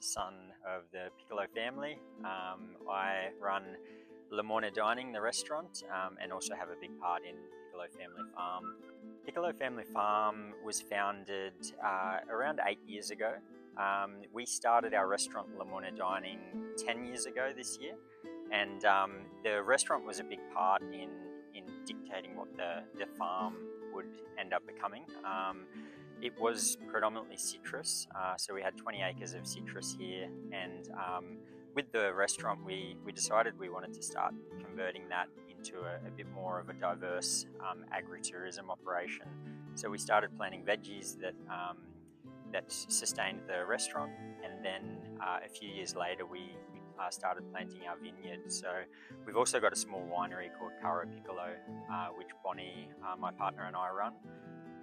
son of the Piccolo family. I run Limone Dining, the restaurant, and also have a big part in Piccolo Family Farm. Piccolo Family Farm was founded around 8 years ago. We started our restaurant Limone Dining 10 years ago this year, and the restaurant was a big part in dictating what the farm would end up becoming. It was predominantly citrus, so we had 20 acres of citrus here, and with the restaurant we decided we wanted to start converting that into a bit more of a diverse agritourism operation. So we started planting veggies that sustained the restaurant, and then a few years later we started planting our vineyard. So we've also got a small winery called Caro Piccolo, which Bonnie, my partner, and I run.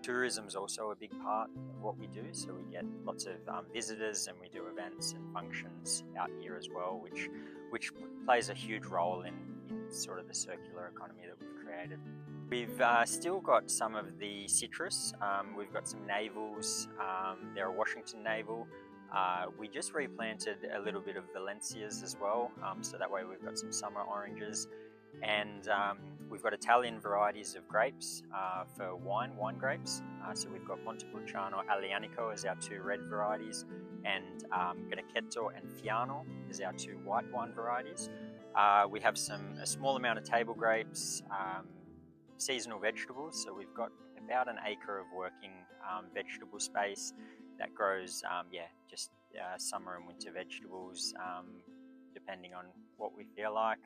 Tourism is also a big part of what we do, so we get lots of visitors, and we do events and functions out here as well, which plays a huge role in sort of the circular economy that we've created. We've still got some of the citrus. We've got some navels. They're a Washington navel. We just replanted a little bit of Valencias as well, so that way we've got some summer oranges. And we've got Italian varieties of grapes for wine grapes. So we've got Montepulciano, Aglianico as our two red varieties, and Griffith and Fiano as our two white wine varieties. We have a small amount of table grapes, seasonal vegetables. So we've got about an acre of working vegetable space that grows, just summer and winter vegetables, depending on what we feel like.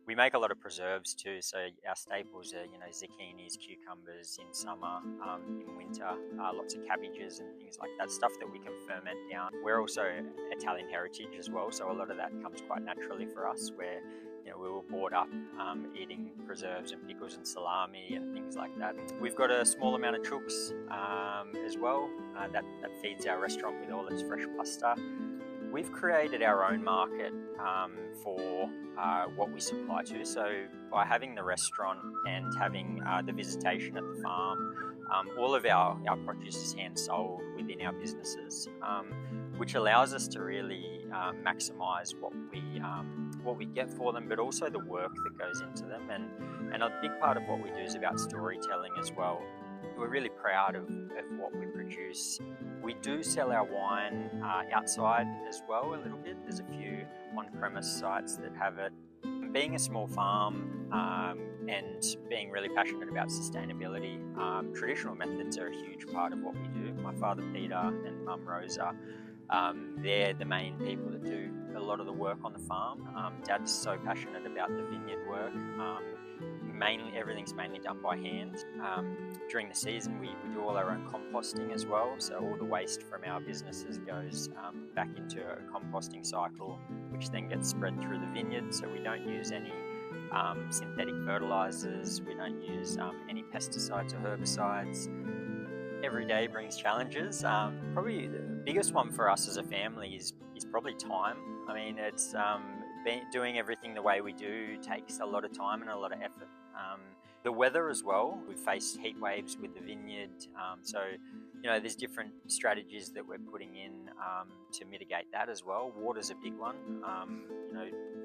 We make a lot of preserves too, so our staples are, zucchinis, cucumbers in summer, in winter, lots of cabbages and things like that, stuff that we can ferment down. We're also Italian heritage as well, so a lot of that comes quite naturally for us, where we were brought up eating preserves and pickles and salami and things like that. We've got a small amount of chooks as well, that feeds our restaurant with all its fresh pasta. We've created our own market for what we supply to. So by having the restaurant and having the visitation at the farm, all of our produce is hand sold within our businesses, which allows us to really maximise what we get for them, but also the work that goes into them. And a big part of what we do is about storytelling as well. We're really proud of what we produce. We do sell our wine outside as well a little bit. There's a few on-premise sites that have it. Being a small farm and being really passionate about sustainability, traditional methods are a huge part of what we do. My father Peter and Mum Rosa, they're the main people that do a lot of the work on the farm. Dad's so passionate about the vineyard work. Everything's mainly done by hand. During the season we do all our own composting as well, so all the waste from our businesses goes back into a composting cycle, which then gets spread through the vineyard. So we don't use any synthetic fertilizers, we don't use any pesticides or herbicides. Every day brings challenges. Probably the biggest one for us as a family is probably time. I mean, it's doing everything the way we do takes a lot of time and a lot of effort. The weather as well, we've faced heat waves with the vineyard, so there's different strategies that we're putting in to mitigate that as well. Water's a big one,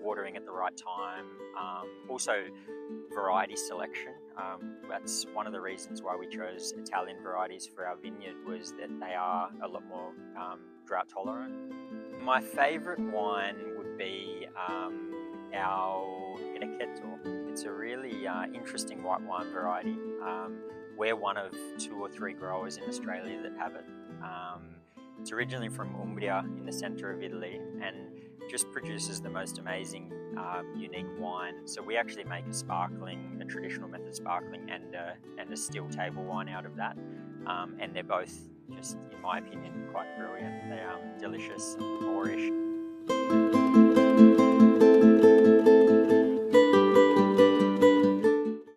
watering at the right time. Also variety selection, that's one of the reasons why we chose Italian varieties for our vineyard, was that they are a lot more drought tolerant. My favourite wine would be our Griffith. It's a really interesting white wine variety. We're one of 2 or 3 growers in Australia that have it. It's originally from Umbria in the centre of Italy, and just produces the most amazing, unique wine. So we actually make a traditional method sparkling and a still table wine out of that. And they're both just, in my opinion, quite brilliant. They are delicious and moorish.